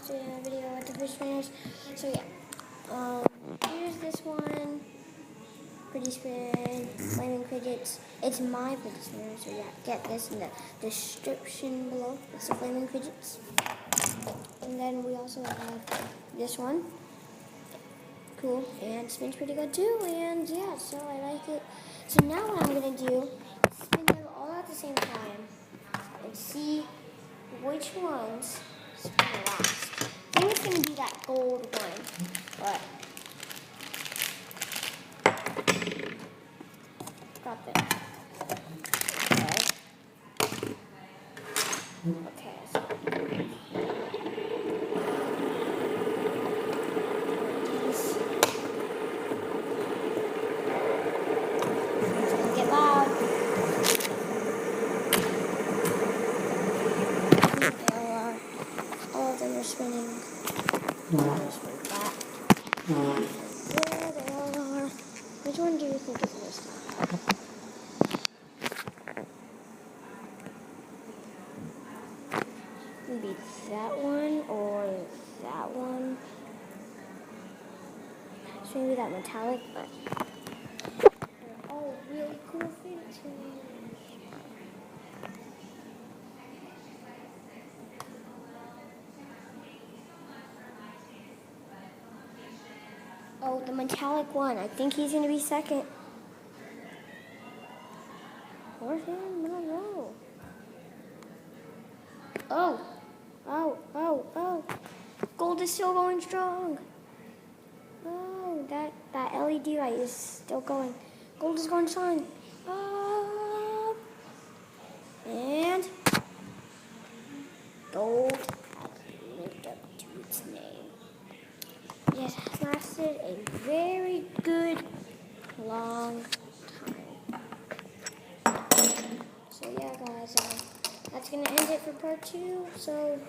doing a video with the fish spinners. So yeah, here's this one. Pretty spin, flaming fidgets. It's my fidget spinner, so yeah, get this in the description below. It's the flaming fidgets. And then we also have this one. Cool, and spins pretty good too, and yeah, so I like it. So now what I'm gonna do is spin them all at the same time and see which ones spin last. I think it's gonna be that gold one, but got this. Okay, so get loud. All of them are spinning. Spin back. There they all are. Which one do you think is this? Maybe that one or that one. So maybe that metallic, but they're all really cool fidgets. Oh, the metallic one. I think he's gonna be second. Or him? I don't know. Oh. Gold is still going strong. Oh, that LED light is still going. Gold is going strong. And gold has lived up to its name. It has lasted a very good long time. So yeah, guys, that's gonna end it for part 2. So